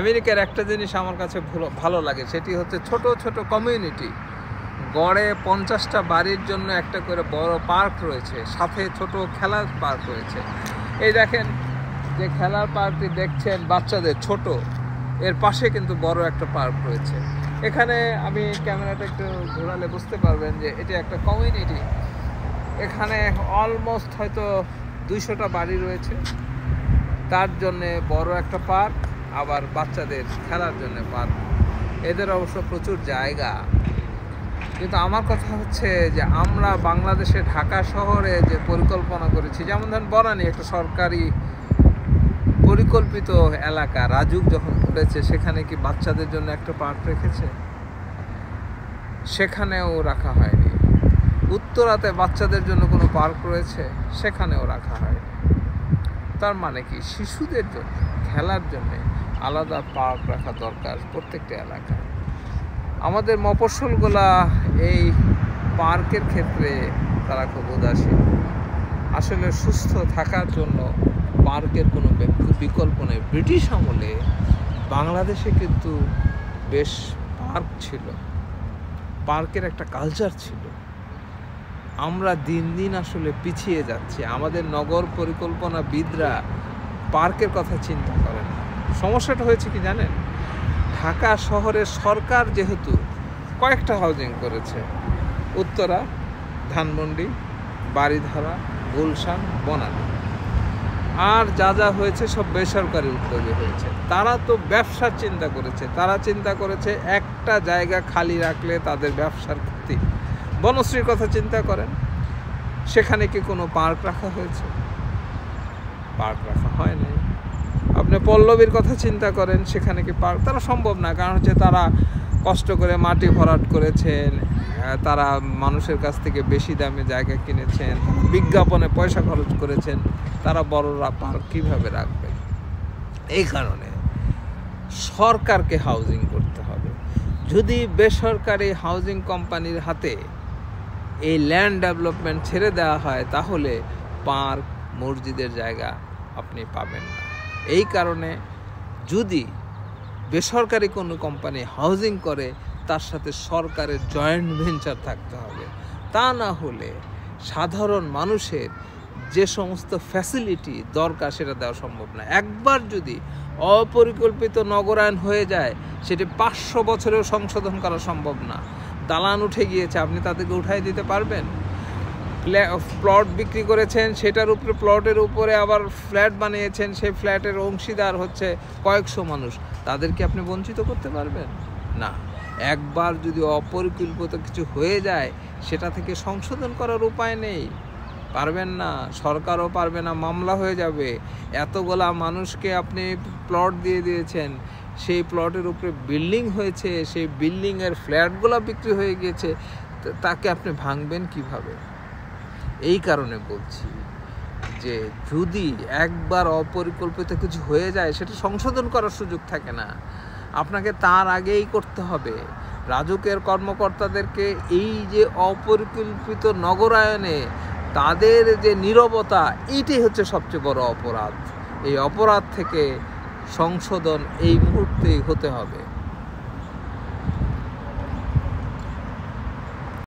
আমেরিকার একটা জিনিস আমার কাছে ভালো লাগে, সেটি হচ্ছে ছোট ছোট কমিউনিটি। গড়ে 50টা বাড়ির জন্য একটা করে বড় পার্ক রয়েছে, সাথে ছোট খেলার পার্ক রয়েছে। এই দেখেন যে খেলার পার্কটি দেখছেন বাচ্চাদের ছোট, এর পাশে কিন্তু বড় একটা পার্ক রয়েছে। এখানে আমি ক্যামেরাটা একটু ঘোরালে বুঝতে পারবেন যে এটি একটা কমিউনিটি। এখানে অলমোস্ট হয়তো 200টা বাড়ি রয়েছে, তার জন্যে বড় একটা পার্ক, আবার বাচ্চাদের খেলার জন্য পার্ক। এদের অবশ্য প্রচুর জায়গা। কিন্তু আমার কথা হচ্ছে যে আমরা বাংলাদেশে ঢাকা শহরে যে পরিকল্পনা করেছি, যেমন ধরেন বনানী একটা সরকারি পরিকল্পিত এলাকা, রাজুক যখন করেছে সেখানে কি বাচ্চাদের জন্য একটা পার্ক রেখেছে? সেখানেও রাখা হয়নি। উত্তরাতে বাচ্চাদের জন্য কোনো পার্ক রয়েছে? সেখানেও রাখা হয়নি। তার মানে কি শিশুদের জন্য খেলার জন্য আলাদা পার্ক রাখা দরকার প্রত্যেকটা এলাকায়। আমাদের মফস্বলগুলা এই পার্কের ক্ষেত্রে তারা খুব উদাসীন। আসলে সুস্থ থাকার জন্য পার্কের কোনো বিকল্প নেই। ব্রিটিশ আমলে বাংলাদেশে কিন্তু বেশ পার্ক ছিল, পার্কের একটা কালচার ছিল। আমরা দিন দিন আসলে পিছিয়ে যাচ্ছি। আমাদের নগর পরিকল্পনাবিদরা পার্কের কথা চিন্তা করেন না। সমস্যাটা হয়েছে কি জানেন? ঢাকা শহরের সরকার যেহেতু কয়েকটা হাউজিং করেছে, উত্তরা, ধানমন্ডি, বারিধারা, গুলশান, বনানী, আর যা যা হয়েছে সব বেসরকারি উদ্যোগে হয়েছে। তারা তো ব্যবসার চিন্তা করেছে। তারা চিন্তা করেছে একটা জায়গা খালি রাখলে তাদের ব্যবসার ক্ষতি। বনশ্রীর কথা চিন্তা করেন, সেখানে কি কোনো পার্ক রাখা হয়েছে? পার্ক রাখা হয় নাই। আপনি পল্লবীর কথা চিন্তা করেন, সেখানে কি পার্ক? তারা সম্ভব না, কারণ হচ্ছে তারা কষ্ট করে মাটি ভরাট করেছেন, তারা মানুষের কাছ থেকে বেশি দামে জায়গা কিনেছেন, বিজ্ঞাপনে পয়সা খরচ করেছেন। তারা বড়রা পার্ক কীভাবে রাখবে? এই কারণে সরকারকে হাউজিং করতে হবে। যদি বেসরকারি হাউজিং কোম্পানির হাতে এই ল্যান্ড ডেভেলপমেন্ট ছেড়ে দেওয়া হয়, তাহলে পার্ক, মসজিদের জায়গা আপনি পাবেন না। এই কারণে যদি বেসরকারি কোনো কোম্পানি হাউজিং করে, তার সাথে সরকারের জয়েন্ট ভেঞ্চার থাকতে হবে। তা না হলে সাধারণ মানুষের যে সমস্ত ফ্যাসিলিটি দরকার সেটা দেওয়া সম্ভব না। একবার যদি অপরিকল্পিত নগরায়ন হয়ে যায়, সেটি 500 বছরেও সংশোধন করা সম্ভব না। দালান উঠে গিয়েছে, আপনি তাদেরকে উঠাই দিতে পারবেন? প্লট বিক্রি করেছেন, সেটার উপরে প্লটের উপরে আবার ফ্ল্যাট বানিয়েছেন, সেই ফ্ল্যাটের অংশীদার হচ্ছে কয়েকশো মানুষ, তাদেরকে আপনি বঞ্চিত করতে পারবেন না। একবার যদি অপরিকল্পিত কিছু হয়ে যায়, সেটা থেকে সংশোধন করার উপায় নেই, পারবেন না, সরকারও পারবে না, মামলা হয়ে যাবে। এতগুলা মানুষকে আপনি প্লট দিয়ে দিয়েছেন, সেই প্লটের উপরে বিল্ডিং হয়েছে, সেই বিল্ডিংয়ের ফ্ল্যাটগুলো বিক্রি হয়ে গিয়েছে, তাকে আপনি ভাঙবেন কিভাবে? এই কারণে বলছি যে যদি একবার অপরিকল্পিত কিছু হয়ে যায়, সেটা সংশোধন করার সুযোগ থাকে না। আপনাকে তার আগেই করতে হবে। রাজুকের কর্মকর্তাদেরকে এই যে অপরিকল্পিত নগরায়নে তাদের যে নীরবতা, এইটাই হচ্ছে সবচেয়ে বড় অপরাধ। এই অপরাধ থেকে সংশোধন এই মুহূর্তেই হতে হবে।